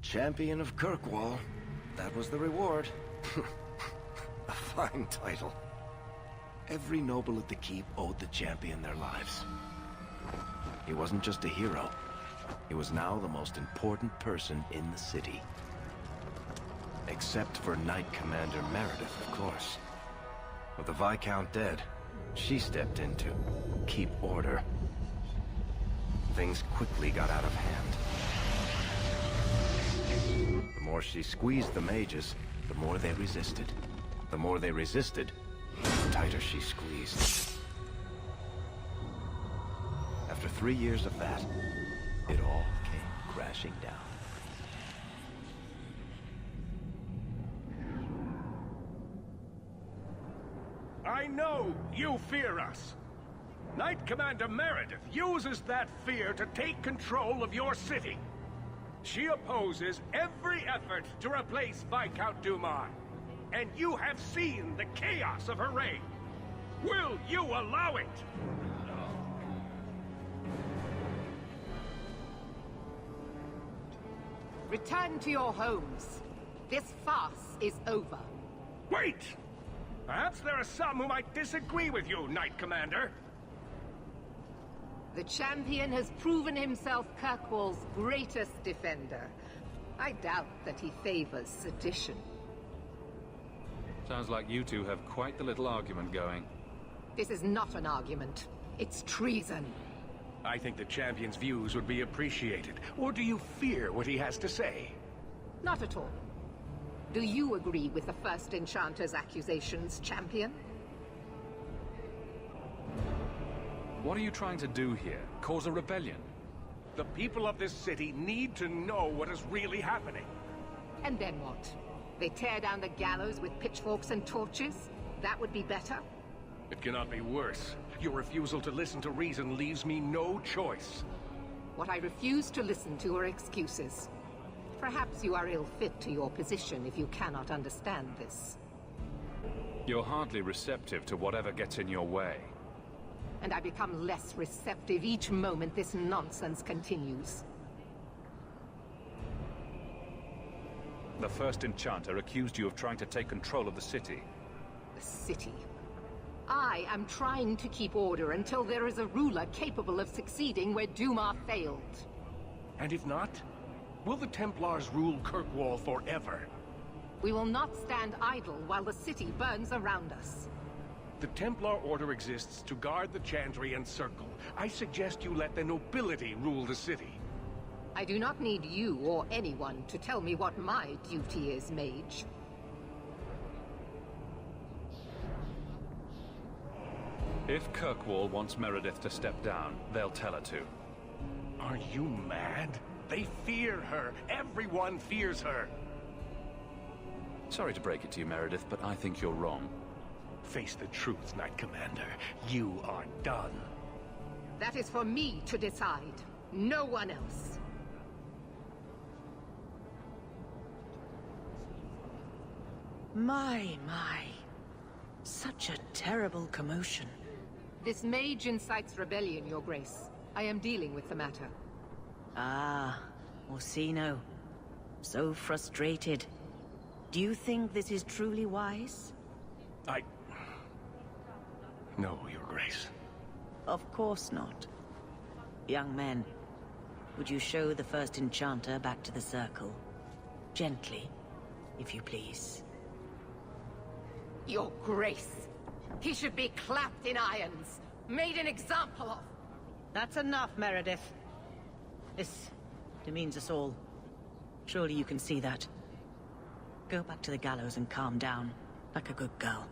Champion of Kirkwall. That was the reward. A fine title. Every noble at the keep owed the champion their lives. He wasn't just a hero. He was now the most important person in the city. Except for Knight Commander Meredith, of course. With the Viscount dead, she stepped in to keep order. Things quickly got out of hand. The more she squeezed the mages, the more they resisted. The more they resisted, the tighter she squeezed. After 3 years of that, it all came crashing down. I know you fear us. Knight Commander Meredith uses that fear to take control of your city. She opposes every effort to replace Viscount Dumas. And you have seen the chaos of her reign. Will you allow it? Return to your homes. This farce is over. Wait! Perhaps there are some who might disagree with you, Knight Commander. The champion has proven himself Kirkwall's greatest defender. I doubt that he favors sedition. Sounds like you two have quite the little argument going. This is not an argument. It's treason. I think the champion's views would be appreciated. Or do you fear what he has to say? Not at all. Do you agree with the First Enchanter's accusations, champion? What are you trying to do here? Cause a rebellion? The people of this city need to know what is really happening. And then what? They tear down the gallows with pitchforks and torches? That would be better? It cannot be worse. Your refusal to listen to reason leaves me no choice. What I refuse to listen to are excuses. Perhaps you are ill-fit to your position if you cannot understand this. You're hardly receptive to whatever gets in your way. And I become less receptive each moment this nonsense continues. The First Enchanter accused you of trying to take control of the city. The city. I am trying to keep order until there is a ruler capable of succeeding where Dumas failed. And if not, will the Templars rule Kirkwall forever? We will not stand idle while the city burns around us. The Templar Order exists to guard the Chantry and Circle. I suggest you let the nobility rule the city. I do not need you or anyone to tell me what my duty is, mage. If Kirkwall wants Meredith to step down, they'll tell her to. Are you mad? They fear her. Everyone fears her. Sorry to break it to you, Meredith, but I think you're wrong. Face the truth, Knight Commander. You are done. That is for me to decide. No one else. My. Such a terrible commotion. This mage incites rebellion, Your Grace. I am dealing with the matter. Ah, Orsino. So frustrated. Do you think this is truly wise? No, Your Grace. Of course not. Young men, would you show the First Enchanter back to the Circle? Gently, if you please. Your Grace. He should be clapped in irons, made an example of. That's enough, Meredith. This demeans us all. Surely you can see that. Go back to the gallows and calm down, like a good girl.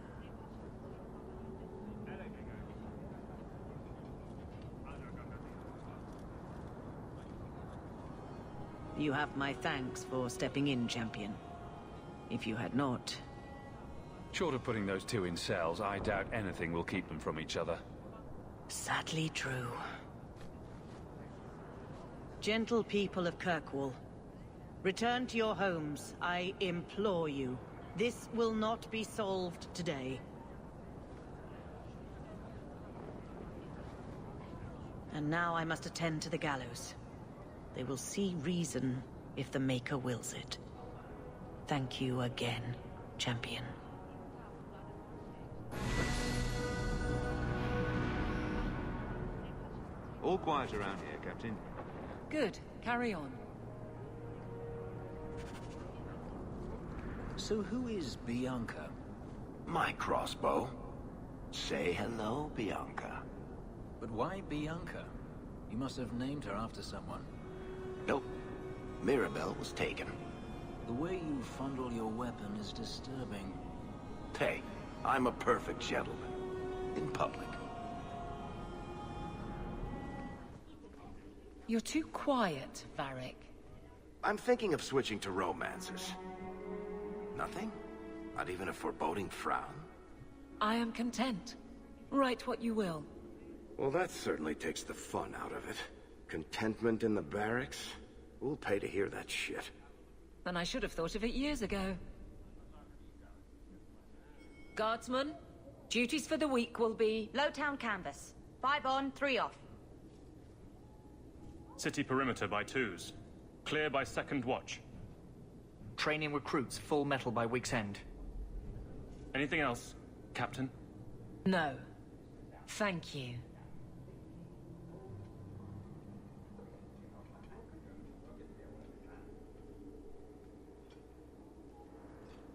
You have my thanks for stepping in, champion. If you had not... Short of putting those two in cells, I doubt anything will keep them from each other. Sadly true. Gentle people of Kirkwall, return to your homes, I implore you. This will not be solved today. And now I must attend to the gallows. They will see reason if the Maker wills it. Thank you again, champion. All quiet around here, Captain. Good. Carry on. So who is Bianca? My crossbow. Say hello, Bianca. But why Bianca? You must have named her after someone. Nope. Mirabelle was taken. The way you fondle your weapon is disturbing. Hey, I'm a perfect gentleman. In public. You're too quiet, Varric. I'm thinking of switching to romances. Nothing? Not even a foreboding frown? I am content. Write what you will. Well, that certainly takes the fun out of it. Contentment in the barracks? Who'll pay to hear that shit? And I should have thought of it years ago. Guardsmen, duties for the week will be... Lowtown canvas. 5 on, 3 off. City perimeter by 2s. Clear by 2nd watch. Training recruits full metal by week's end. Anything else, Captain? No. Thank you.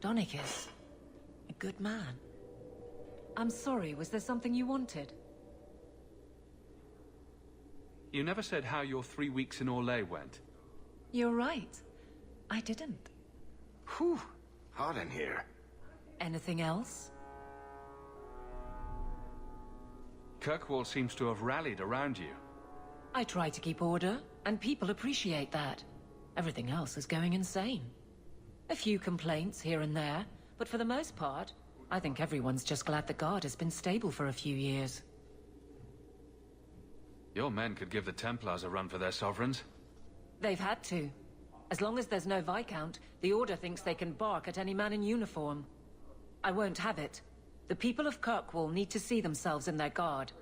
Donicus. A good man. I'm sorry, was there something you wanted? You never said how your 3 weeks in Orlais went. You're right. I didn't. Whew. Hot in here. Anything else? Kirkwall seems to have rallied around you. I try to keep order, and people appreciate that. Everything else is going insane. A few complaints here and there, but for the most part, I think everyone's just glad the Guard has been stable for a few years. Your men could give the Templars a run for their sovereigns. They've had to. As long as there's no Viscount, the Order thinks they can bark at any man in uniform. I won't have it. The people of Kirkwall need to see themselves in their Guard.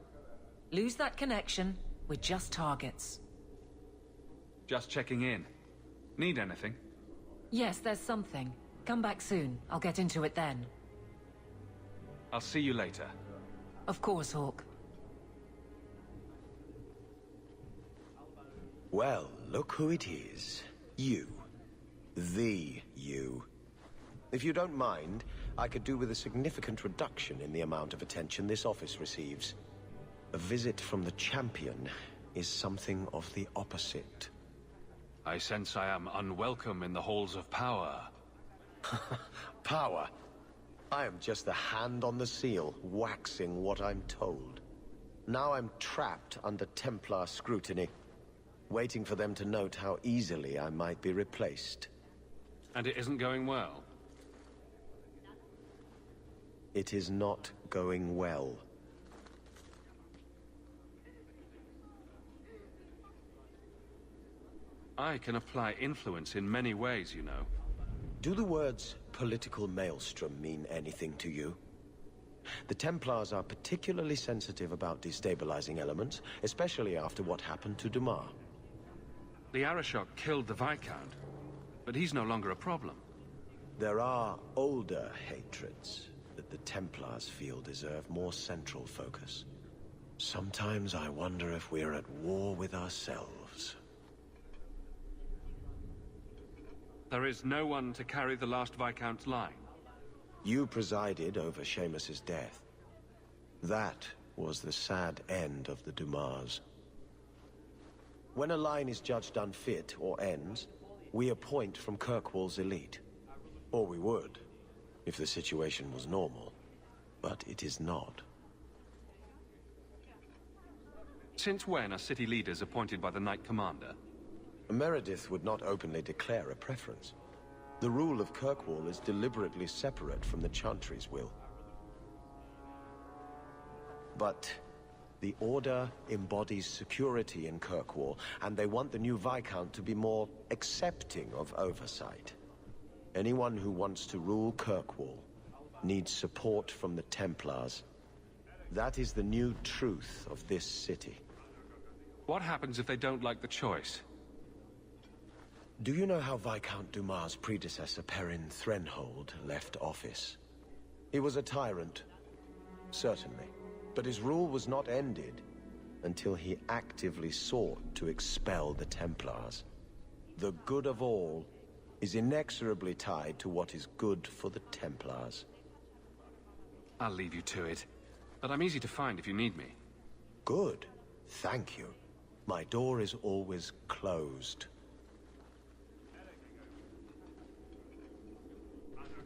Lose that connection, we're just targets. Just checking in. Need anything? Yes, there's something. Come back soon. I'll get into it then. I'll see you later. Of course, Hawk. Well, look who it is. You. The you. If you don't mind, I could do with a significant reduction in the amount of attention this office receives. A visit from the champion is something of the opposite. I sense I am unwelcome in the halls of power. Power? I am just the hand on the seal, waxing what I'm told. Now I'm trapped under Templar scrutiny, waiting for them to note how easily I might be replaced. And it isn't going well? It is not going well. I can apply influence in many ways, you know. Do the words political maelstrom mean anything to you? The Templars are particularly sensitive about destabilizing elements, especially after what happened to Dumas. The Arashok killed the Viscount, but he's no longer a problem. There are older hatreds that the Templars feel deserve more central focus. Sometimes I wonder if we're at war with ourselves. There is no one to carry the last Viscount's line. You presided over Seamus's death. That was the sad end of the Dumas. When a line is judged unfit or ends, we appoint from Kirkwall's elite. Or we would, if the situation was normal. But it is not. Since when are city leaders appointed by the Knight Commander? Meredith would not openly declare a preference. The rule of Kirkwall is deliberately separate from the Chantry's will. But the Order embodies security in Kirkwall, and they want the new Viscount to be more accepting of oversight. Anyone who wants to rule Kirkwall needs support from the Templars. That is the new truth of this city. What happens if they don't like the choice? Do you know how Viscount Dumas' predecessor, Perrin Threnhold, left office? He was a tyrant, certainly, but his rule was not ended until he actively sought to expel the Templars. The good of all is inexorably tied to what is good for the Templars. I'll leave you to it, but I'm easy to find if you need me. Good. Thank you. My door is always closed.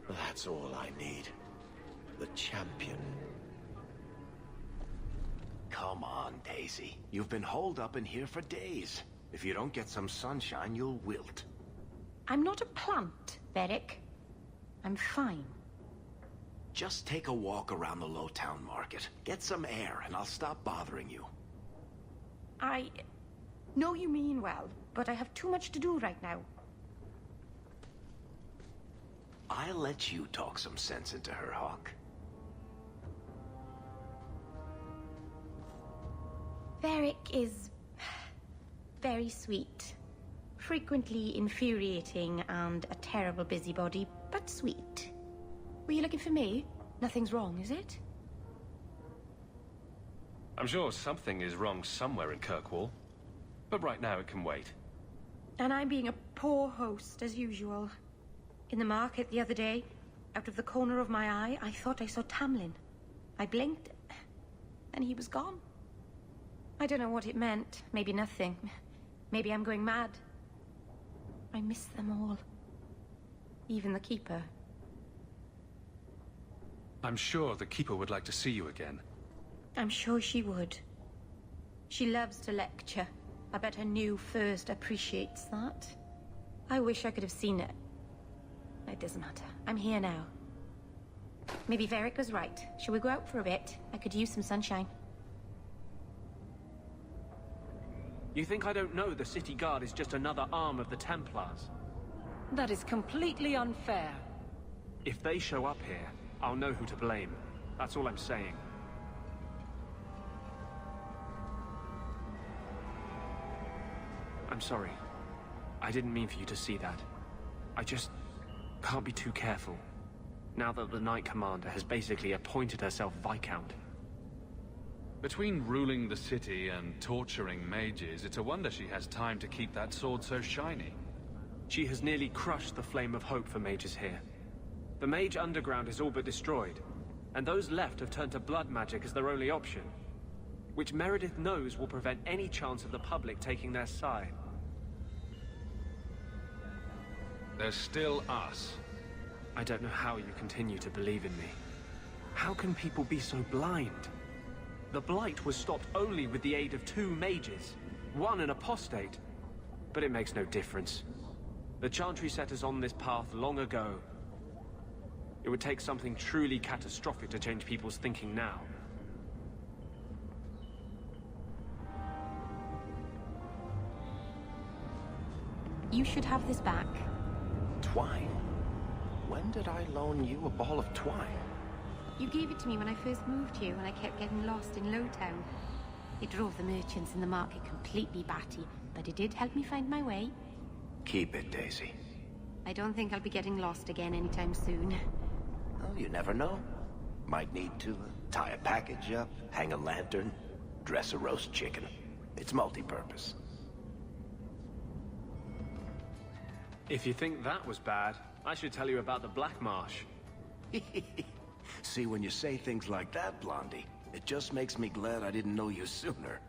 That's all I need. The champion. Come on, Daisy. You've been holed up in here for days. If you don't get some sunshine, you'll wilt. I'm not a plant, Varric. I'm fine. Just take a walk around the Lowtown Market. Get some air, and I'll stop bothering you. I know you mean well, but I have too much to do right now. I'll let you talk some sense into her, Hawk. Varric is very sweet. Frequently infuriating and a terrible busybody, but sweet. Were you looking for me? Nothing's wrong, is it? I'm sure something is wrong somewhere in Kirkwall, but right now it can wait. And I'm being a poor host, as usual. In the market the other day, out of the corner of my eye, I thought I saw Tamlin. I blinked, and he was gone. I don't know what it meant. Maybe nothing. Maybe I'm going mad. I miss them all. Even the Keeper. I'm sure the Keeper would like to see you again. I'm sure she would. She loves to lecture. I bet her new first appreciates that. I wish I could have seen it. It doesn't matter. I'm here now. Maybe Varric was right. Shall we go out for a bit? I could use some sunshine. You think I don't know the City Guard is just another arm of the Templars? That is completely unfair. If they show up here, I'll know who to blame. That's all I'm saying. I'm sorry. I didn't mean for you to see that. I just can't be too careful. Now that the Knight Commander has basically appointed herself Viscount. Between ruling the city and torturing mages, it's a wonder she has time to keep that sword so shiny. She has nearly crushed the flame of hope for mages here. The Mage Underground is all but destroyed, and those left have turned to blood magic as their only option, which Meredith knows will prevent any chance of the public taking their side. There's still us. I don't know how you continue to believe in me. How can people be so blind? The Blight was stopped only with the aid of 2 mages, one an apostate. But it makes no difference. The Chantry set us on this path long ago. It would take something truly catastrophic to change people's thinking now. You should have this back. Twine? When did I loan you a ball of twine? You gave it to me when I first moved here, and I kept getting lost in Lowtown. It drove the merchants in the market completely batty, but it did help me find my way. Keep it, Daisy. I don't think I'll be getting lost again anytime soon. Well, you never know. Might need to tie a package up, hang a lantern, dress a roast chicken. It's multi-purpose. If you think that was bad, I should tell you about the Black Marsh. See, when you say things like that, Blondie, it just makes me glad I didn't know you sooner.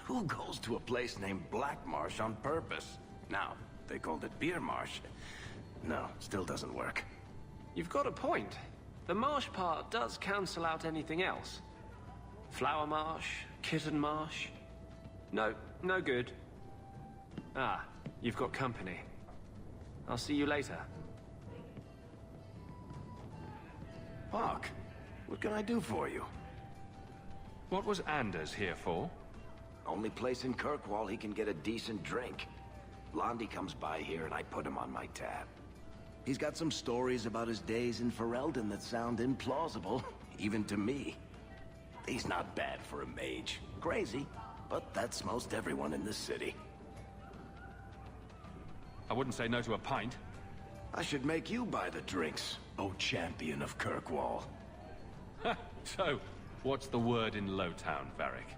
Who goes to a place named Black Marsh on purpose? Now, they called it Beer Marsh. No, still doesn't work. You've got a point. The marsh part does cancel out anything else. Flower Marsh, Kitten Marsh. No, no good. Ah, you've got company. I'll see you later. Hawk, what can I do for you? What was Anders here for? Only place in Kirkwall he can get a decent drink. Blondie comes by here and I put him on my tab. He's got some stories about his days in Ferelden that sound implausible, even to me. He's not bad for a mage. Crazy, but that's most everyone in this city. wouldn't say no to a pint. I should make you buy the drinks, O champion of Kirkwall. So, what's the word in Lowtown, Varric?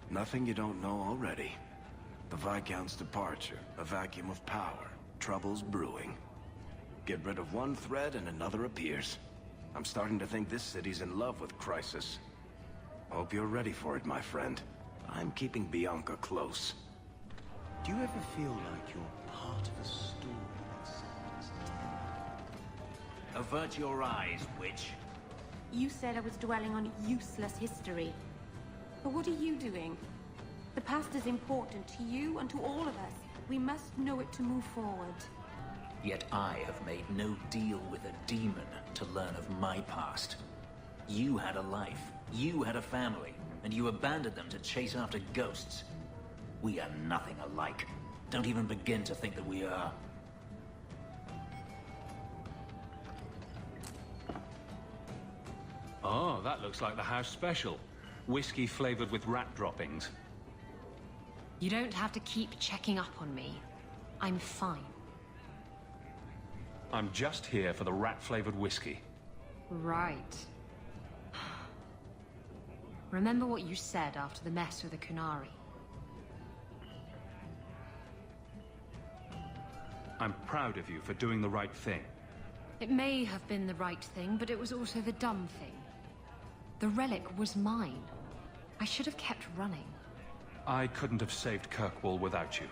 Nothing you don't know already. The Viscount's departure, a vacuum of power, troubles brewing. Get rid of one thread and another appears. I'm starting to think this city's in love with Crisis. Hope you're ready for it, my friend. I'm keeping Bianca close. Do you ever feel like you're part of a story that's Avert your eyes, witch. You said I was dwelling on useless history. But what are you doing? The past is important to you and to all of us. We must know it to move forward. Yet I have made no deal with a demon to learn of my past. You had a life, you had a family, and you abandoned them to chase after ghosts. We are nothing alike. Don't even begin to think that we are. Oh, that looks like the house special. Whiskey flavored with rat droppings. You don't have to keep checking up on me. I'm fine. I'm just here for the rat-flavored whiskey. Right. Remember what you said after the mess with the Kunari. I'm proud of you for doing the right thing. It may have been the right thing, but it was also the dumb thing. The relic was mine. I should have kept running. I couldn't have saved Kirkwall without you.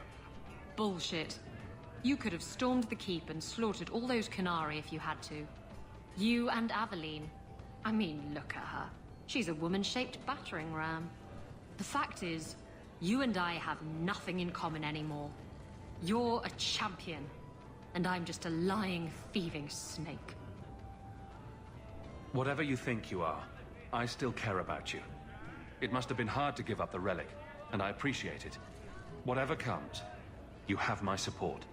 Bullshit. You could have stormed the keep and slaughtered all those Kunari if you had to. You and Aveline. I mean, look at her. She's a woman-shaped battering ram. The fact is, you and I have nothing in common anymore. You're a champion, and I'm just a lying, thieving snake. Whatever you think you are, I still care about you. It must have been hard to give up the relic, and I appreciate it. Whatever comes, you have my support.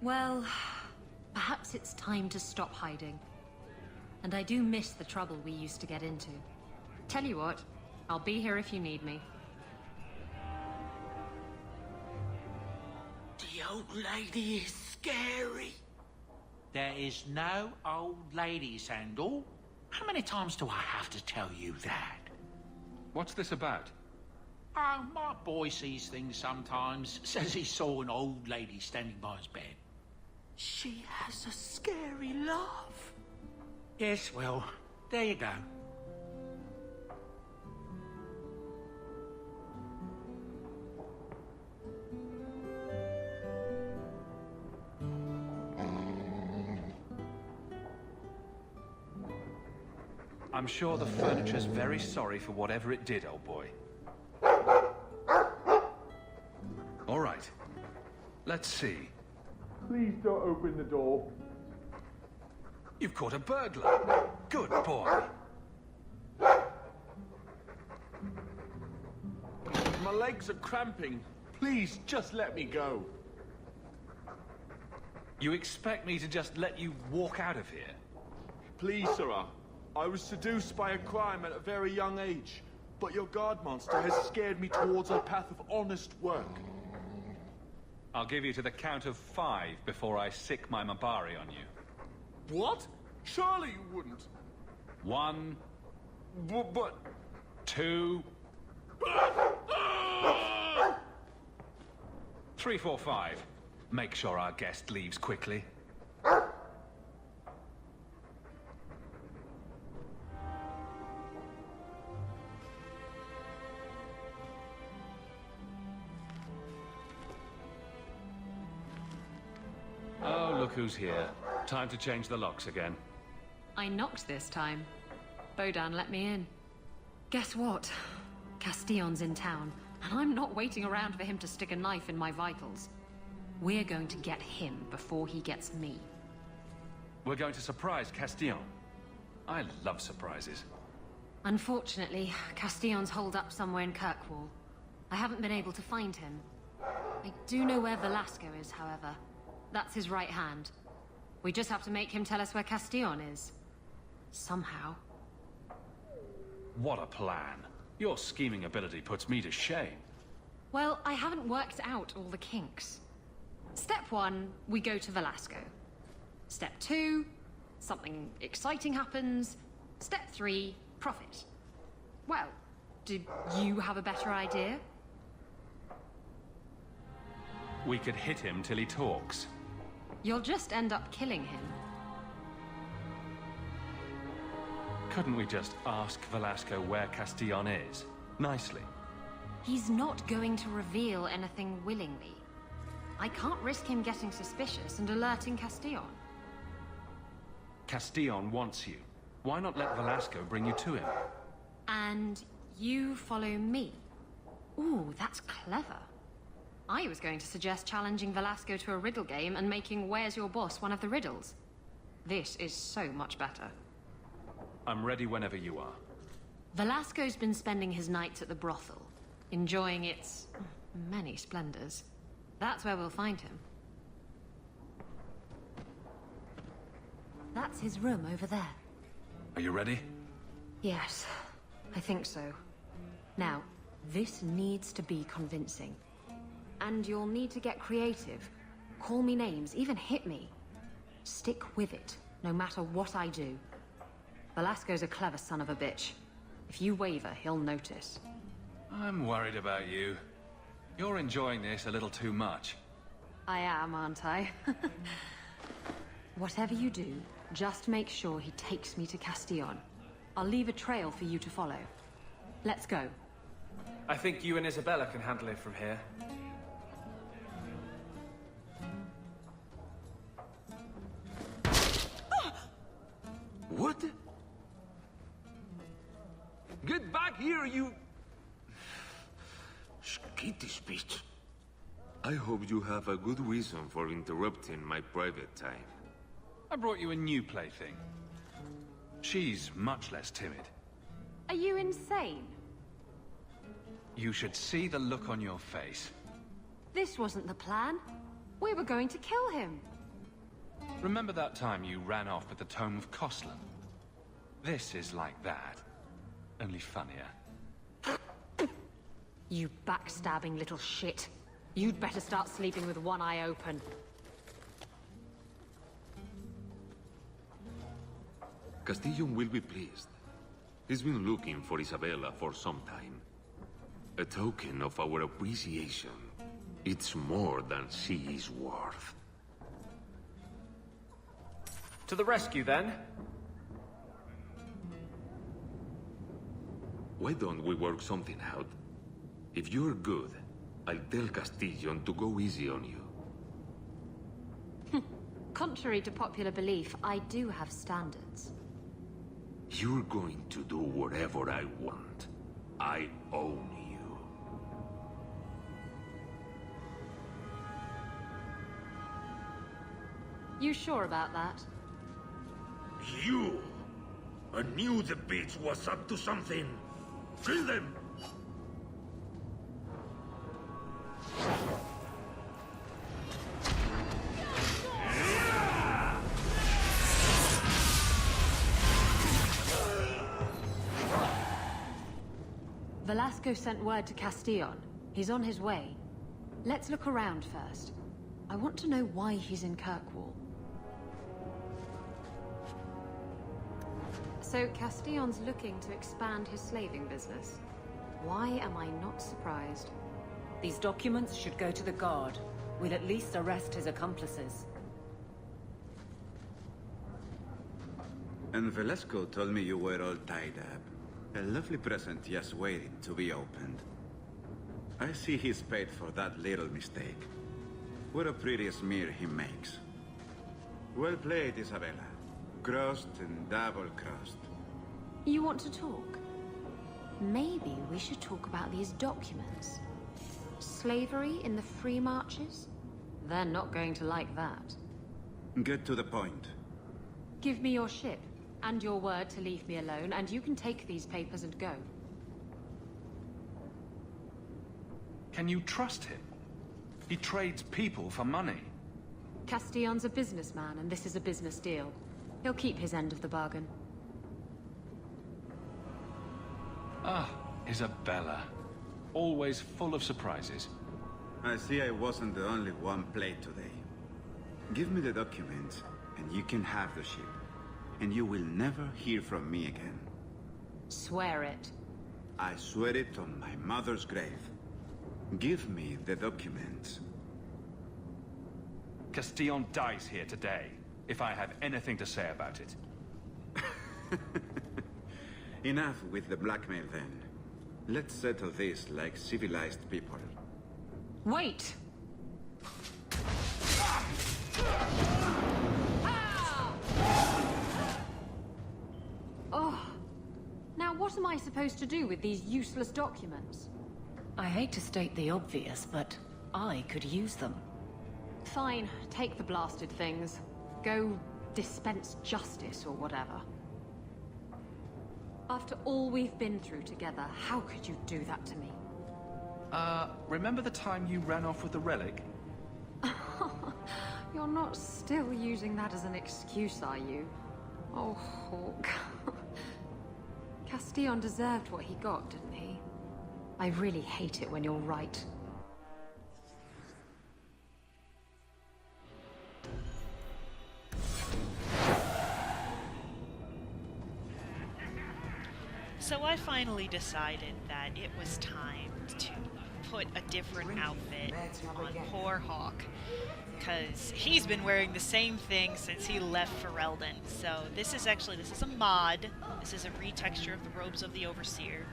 Well, perhaps it's time to stop hiding. And I do miss the trouble we used to get into. Tell you what, I'll be here if you need me. The old lady is scary. There is no old lady, Sandal. How many times do I have to tell you that? What's this about? Oh, my boy sees things sometimes. Says he saw an old lady standing by his bed. She has a scary laugh. Yes, well, there you go. I'm sure the furniture's very sorry for whatever it did, old boy. All right. Let's see. Please don't open the door. You've caught a burglar. Good boy. My legs are cramping. Please, just let me go. You expect me to just let you walk out of here? Please, sirrah. I was seduced by a crime at a very young age, but your guard monster has scared me towards a path of honest work. I'll give you to the count of 5 before I sick my Mabari on you. What? Surely you wouldn't. 1. But... 2. 3, 4, 5. Make sure our guest leaves quickly. Oh, look who's here. Time to change the locks again. I knocked this time. Bodan let me in. Guess what? Castillon's in town, and I'm not waiting around for him to stick a knife in my vitals. We're going to get him before he gets me. We're going to surprise Castillon. I love surprises. Unfortunately, Castillon's holed up somewhere in Kirkwall. I haven't been able to find him. I do know where Velasco is, however. That's his right hand. We just have to make him tell us where Castillon is. Somehow. What a plan. Your scheming ability puts me to shame. Well, I haven't worked out all the kinks. Step 1, we go to Velasco. Step 2, something exciting happens. Step 3, profit. Well, do you have a better idea? We could hit him till he talks. You'll just end up killing him. Couldn't we just ask Velasco where Castillon is? Nicely. He's not going to reveal anything willingly. I can't risk him getting suspicious and alerting Castillon. Castillon wants you. Why not let Velasco bring you to him? And you follow me. Ooh, that's clever. I was going to suggest challenging Velasco to a riddle game and making Where's Your Boss one of the riddles. This is so much better. I'm ready whenever you are. Velasco's been spending his nights at the brothel, enjoying its many splendors. That's where we'll find him. That's his room over there. Are you ready? Yes, I think so. Now, this needs to be convincing. And you'll need to get creative. Call me names, even hit me. Stick with it, no matter what I do. Velasco's a clever son of a bitch. If you waver, he'll notice. I'm worried about you. You're enjoying this a little too much. I am, aren't I? Whatever you do, just make sure he takes me to Castillon. I'll leave a trail for you to follow. Let's go. I think you and Isabella can handle it from here. What? Get back here, you... Skitty speech. I hope you have a good reason for interrupting my private time. I brought you a new plaything. She's much less timid. Are you insane? You should see the look on your face. This wasn't the plan. We were going to kill him. Remember that time you ran off with the Tome of Koslan? This is like that, only funnier. You backstabbing little shit. You'd better start sleeping with one eye open. Castillon will be pleased. He's been looking for Isabella for some time. A token of our appreciation. It's more than she is worth. To the rescue, then. Why don't we work something out? If you're good, I'll tell Castillon to go easy on you. Contrary to popular belief, I do have standards. You're going to do whatever I want. I own you. You sure about that? You! I knew the bitch was up to something. Kill them! Velasco sent word to Castillon. He's on his way. Let's look around first. I want to know why he's in Kirkwall. So Castillon's looking to expand his slaving business. Why am I not surprised? These documents should go to the guard. We'll at least arrest his accomplices. And Velasco told me you were all tied up. A lovely present just waiting to be opened. I see he's paid for that little mistake. What a pretty smear he makes. Well played, Isabella. Crossed and double-crossed. You want to talk? Maybe we should talk about these documents. Slavery in the free marches? They're not going to like that. Get to the point. Give me your ship, and your word to leave me alone, and you can take these papers and go. Can you trust him? He trades people for money. Castillon's a businessman, and this is a business deal. He'll keep his end of the bargain. Ah, Isabella. Always full of surprises. I see I wasn't the only one played today. Give me the documents, and you can have the ship. And you will never hear from me again. Swear it. I swear it on my mother's grave. Give me the documents. Castillon dies here today, if I have anything to say about it. Enough with the blackmail then. Let's settle this like civilized people. Wait! Oh. Now what am I supposed to do with these useless documents? I hate to state the obvious, but I could use them. Fine, take the blasted things. Go dispense justice or whatever. After all we've been through together, how could you do that to me? Remember the time you ran off with the relic? You're not still using that as an excuse, are you? Oh, Hawk. Castillon deserved what he got, didn't he? I really hate it when you're right. So I finally decided that it was time to put a different outfit on poor Hawk, because he's been wearing the same thing since he left Ferelden. So this is a mod. This is a retexture of the robes of the Overseer.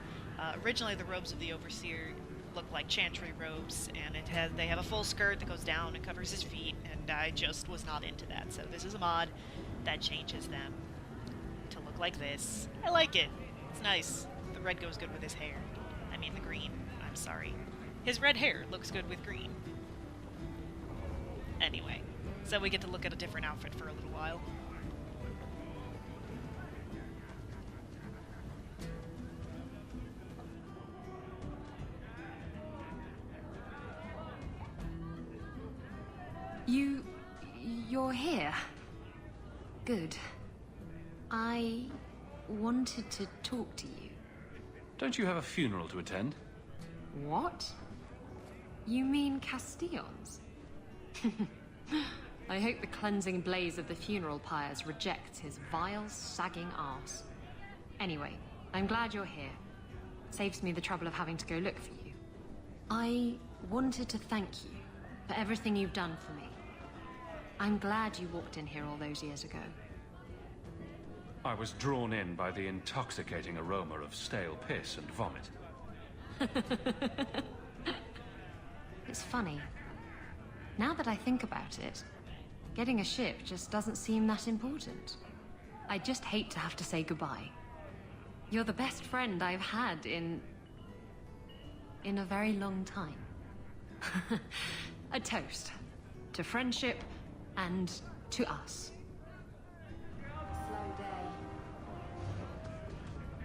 Originally the robes of the Overseer look like chantry robes, and they have a full skirt that goes down and covers his feet, and I just was not into that. So this is a mod that changes them to look like this. I like it. It's nice. The red goes good with his hair. I mean the green. I'm sorry. His red hair looks good with green. Anyway, so we get to look at a different outfit for a little while. You're here? Good. I wanted to talk to you. Don't you have a funeral to attend? What? You mean Castillon's? I hope the cleansing blaze of the funeral pyres rejects his vile, sagging arse. Anyway, I'm glad you're here. Saves me the trouble of having to go look for you. I wanted to thank you for everything you've done for me. I'm glad you walked in here all those years ago. I was drawn in by the intoxicating aroma of stale piss and vomit. It's funny. Now that I think about it, getting a ship just doesn't seem that important. I just hate to have to say goodbye. You're the best friend I've had in a very long time. A toast to friendship and to us. Slow day.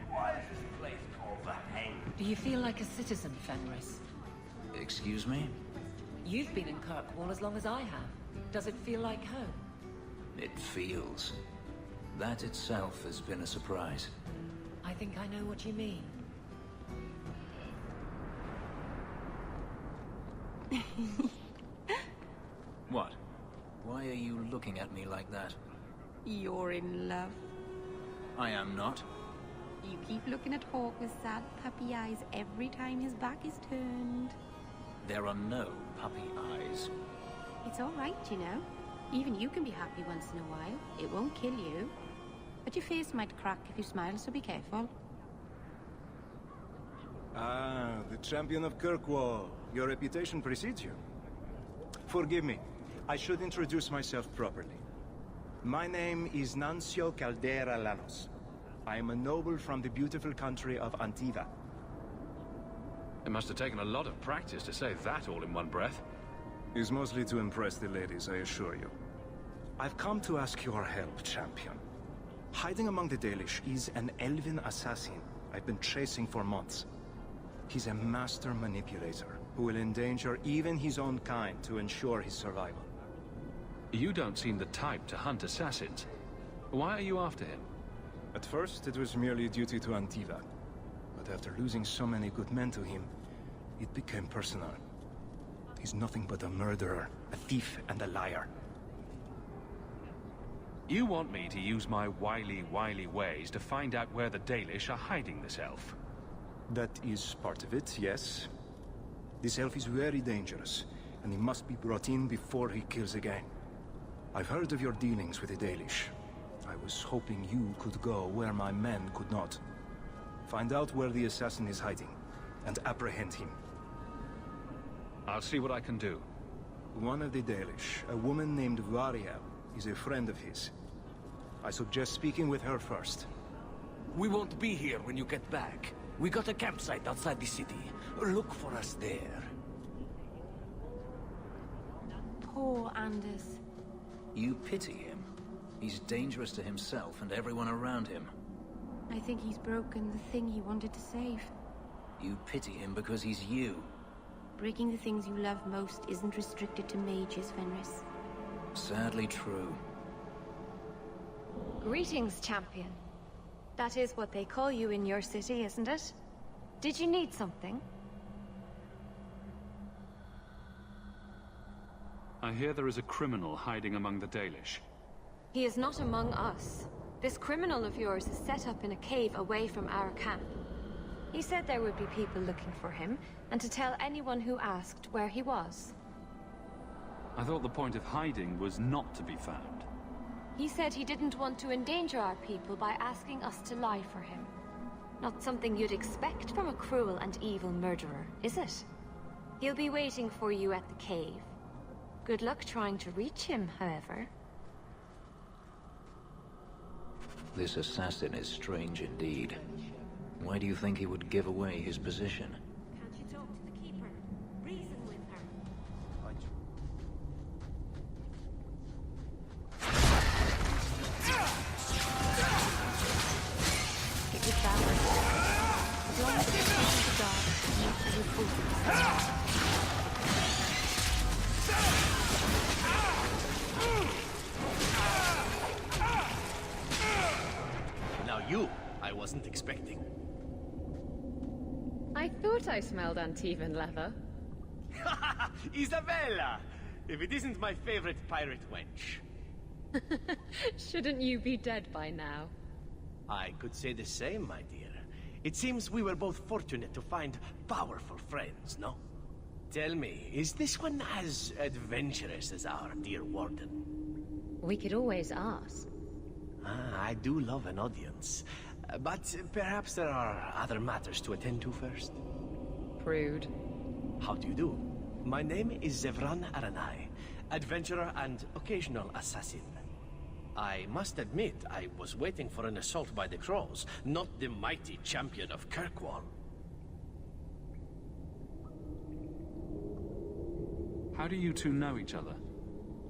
Why is this place called the Hang? Do you feel like a citizen, Fenris? Excuse me? You've been in Kirkwall as long as I have. Does it feel like home? It feels. That itself has been a surprise. I think I know what you mean. What? Why are you looking at me like that? You're in love. I am not. You keep looking at Hawk with sad puppy eyes every time his back is turned. There are no puppy eyes. It's all right, you know. Even you can be happy once in a while. It won't kill you. But your face might crack if you smile, so be careful. Ah, the champion of Kirkwall. Your reputation precedes you. Forgive me. I should introduce myself properly. My name is Nuncio Caldera Lanos. I am a noble from the beautiful country of Antivan. It must have taken a lot of practice to say that all in one breath. It's mostly to impress the ladies, I assure you. I've come to ask your help, champion. Hiding among the Dalish is an elven assassin I've been chasing for months. He's a master manipulator who will endanger even his own kind to ensure his survival. You don't seem the type to hunt assassins. Why are you after him? At first, it was merely a duty to Antivan. But after losing so many good men to him, it became personal. is nothing but a murderer, a thief, and a liar. You want me to use my wily ways to find out where the Dalish are hiding this elf? That is part of it, yes. This elf is very dangerous, and he must be brought in before he kills again. I've heard of your dealings with the Dalish. I was hoping you could go where my men could not. Find out where the assassin is hiding, and apprehend him. I'll see what I can do. One of the Dalish, a woman named Varia, is a friend of his. I suggest speaking with her first. We won't be here when you get back. We got a campsite outside the city. Look for us there. Poor Anders. You pity him. He's dangerous to himself and everyone around him. I think he's broken the thing he wanted to save. You pity him because he's you. Breaking the things you love most isn't restricted to mages, Fenris. Sadly true. Greetings, champion. That is what they call you in your city, isn't it? Did you need something? I hear there is a criminal hiding among the Dalish. He is not among us. This criminal of yours is set up in a cave away from our camp. He said there would be people looking for him, and to tell anyone who asked where he was. I thought the point of hiding was not to be found. He said he didn't want to endanger our people by asking us to lie for him. Not something you'd expect from a cruel and evil murderer, is it? He'll be waiting for you at the cave. Good luck trying to reach him, however. This assassin is strange indeed. Why do you think he would give away his position? Can't you talk to the Keeper? Reason with her. It was valid. As long as it's not the dark, it will fulfill. Now you, I wasn't expecting. I thought I smelled Antivan leather. Isabella! If it isn't my favorite pirate wench. Shouldn't you be dead by now? I could say the same, my dear. It seems we were both fortunate to find powerful friends, no? Tell me, is this one as adventurous as our dear warden? We could always ask. I do love an audience. But perhaps there are other matters to attend to first. Prude. How do you do? My name is Zevran Aranai, adventurer and occasional assassin. I must admit, I was waiting for an assault by the Crows, not the mighty champion of Kirkwall. How do you two know each other?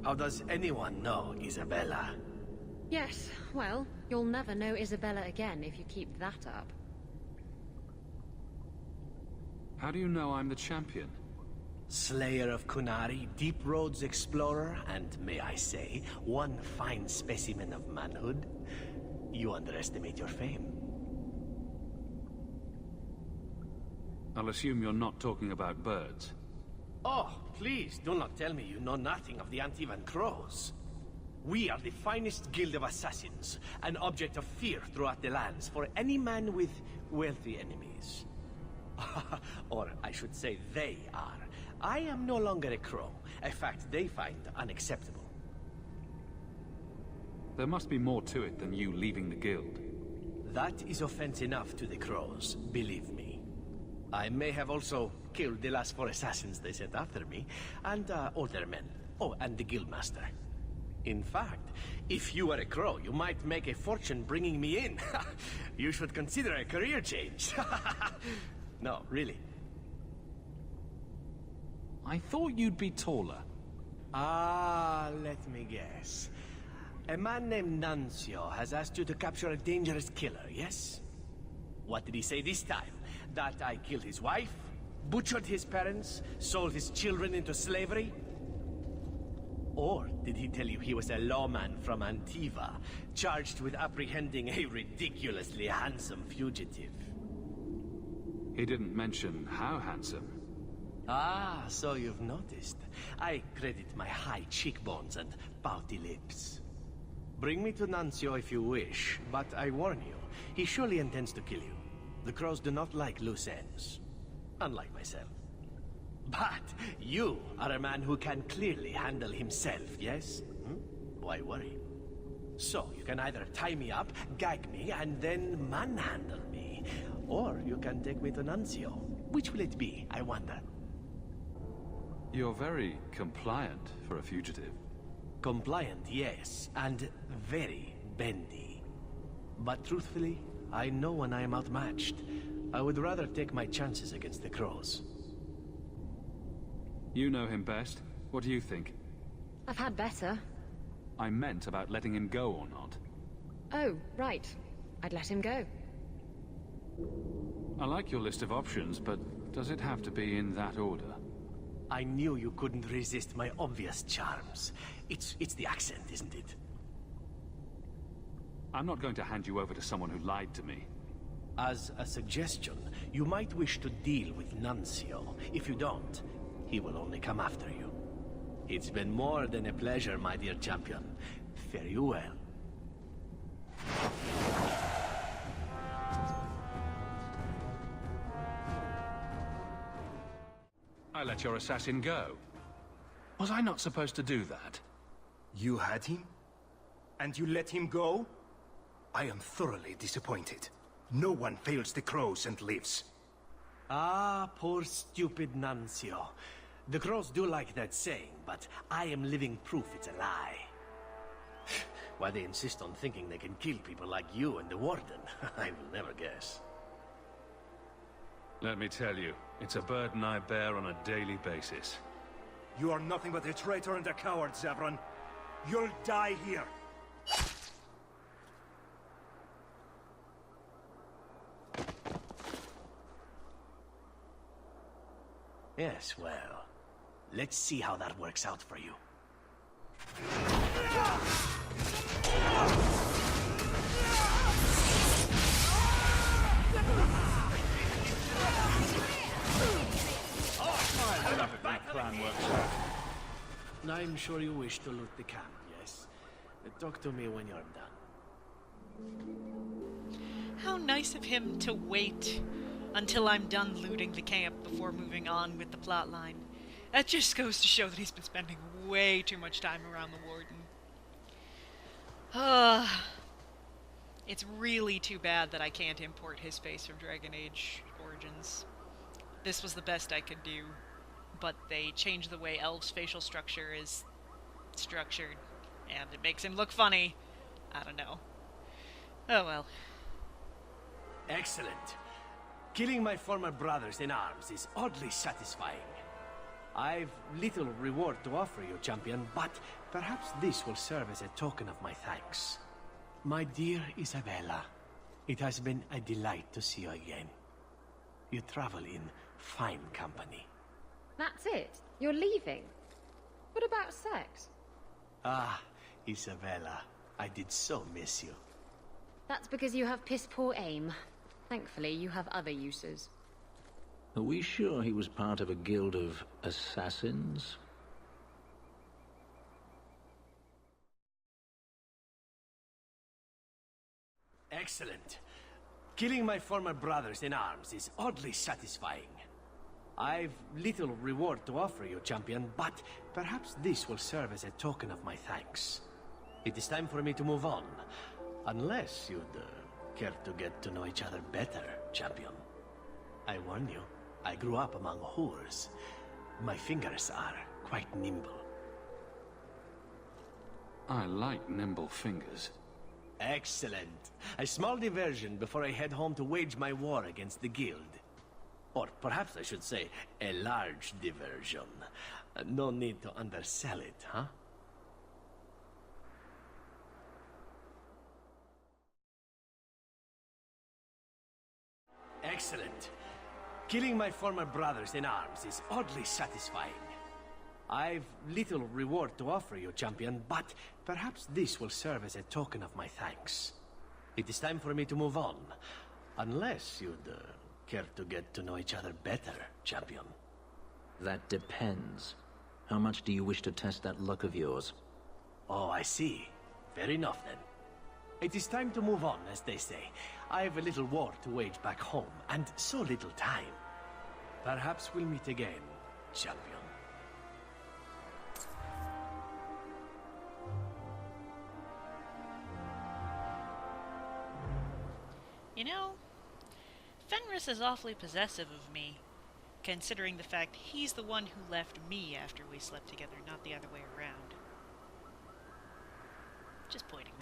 How does anyone know Isabella? Yes, well, you'll never know Isabella again if you keep that up. How do you know I'm the champion? Slayer of Kunari, Deep Roads explorer, and may I say, one fine specimen of manhood. You underestimate your fame. I'll assume you're not talking about birds. Oh, please, do not tell me you know nothing of the Antivan Crows. We are the finest guild of assassins, an object of fear throughout the lands for any man with wealthy enemies. Or I should say they are. I am no longer a crow, a fact they find unacceptable. There must be more to it than you leaving the guild. That is offense enough to the crows, believe me. I may have also killed the last 4 assassins they sent after me, and older men. Oh, and the guildmaster. In fact, if you were a crow, you might make a fortune bringing me in. You should consider a career change. No, really. I thought you'd be taller. Ah, let me guess. A man named Nuncio has asked you to capture a dangerous killer, yes? What did he say this time? That I killed his wife? Butchered his parents? Sold his children into slavery? Or did he tell you he was a lawman from Antiva, charged with apprehending a ridiculously handsome fugitive? He didn't mention how handsome. Ah, so you've noticed. I credit my high cheekbones and pouty lips. Bring me to Nuncio if you wish, but I warn you, he surely intends to kill you. The crows do not like loose ends, unlike myself. But you are a man who can clearly handle himself, yes? Why worry? So, you can either tie me up, gag me, and then manhandle me. Or you can take me to Nuncio. Which will it be, I wonder? You're very compliant for a fugitive. Compliant, yes, and very bendy. But truthfully, I know when I am outmatched. I would rather take my chances against the crows. You know him best. What do you think? I've had better. I meant about letting him go or not. Oh, right. I'd let him go. I like your list of options, but does it have to be in that order? I knew you couldn't resist my obvious charms. It's the accent, isn't it? I'm not going to hand you over to someone who lied to me. As a suggestion, you might wish to deal with Nuncio. If you don't, he will only come after you. It's been more than a pleasure, my dear champion. Fare you well. I let your assassin go. Was I not supposed to do that? You had him? And you let him go? I am thoroughly disappointed. No one fails the crows and lives. Ah, poor stupid Nuncio. The crows do like that saying, but I am living proof it's a lie. Why they insist on thinking they can kill people like you and the Warden, I will never guess. Let me tell you, it's a burden I bear on a daily basis. You are nothing but a traitor and a coward, Zevran. You'll die here. Yes, well, let's see how that works out for you. I love it when a plan works out. I'm sure you wish to loot the camp, yes? Talk to me when you're done. How nice of him to wait until I'm done looting the camp before moving on with the plotline. That just goes to show that he's been spending way too much time around the Warden. It's really too bad that I can't import his face from Dragon Age Origins. This was the best I could do, but they changed the way Elv's facial structure is structured, and it makes him look funny. I don't know. Oh well. Excellent. Killing my former brothers in arms is oddly satisfying. I've little reward to offer you, champion, but perhaps this will serve as a token of my thanks. My dear Isabella, it has been a delight to see you again. You travel in fine company. That's it? You're leaving? What about sex? Ah, Isabella, I did so miss you. That's because you have piss-poor aim. Thankfully, you have other uses. Are we sure he was part of a guild of assassins? Excellent. Killing my former brothers in arms is oddly satisfying. I've little reward to offer you, champion, but perhaps this will serve as a token of my thanks. It is time for me to move on. Unless you'd care to get to know each other better, champion. I warn you, I grew up among whores. My fingers are quite nimble. I like nimble fingers. Excellent. A small diversion before I head home to wage my war against the guild. Or perhaps I should say, a large diversion. No need to undersell it, huh? Excellent. Killing my former brothers in arms is oddly satisfying. I've little reward to offer you, champion, but perhaps this will serve as a token of my thanks. It is time for me to move on. Unless you'd care to get to know each other better, champion. That depends. How much do you wish to test that luck of yours? Oh, I see. Fair enough, then. It is time to move on, as they say. I have a little war to wage back home, and so little time. Perhaps we'll meet again, champion. You know, Fenris is awfully possessive of me, considering the fact he's the one who left me after we slept together, not the other way around. Just pointing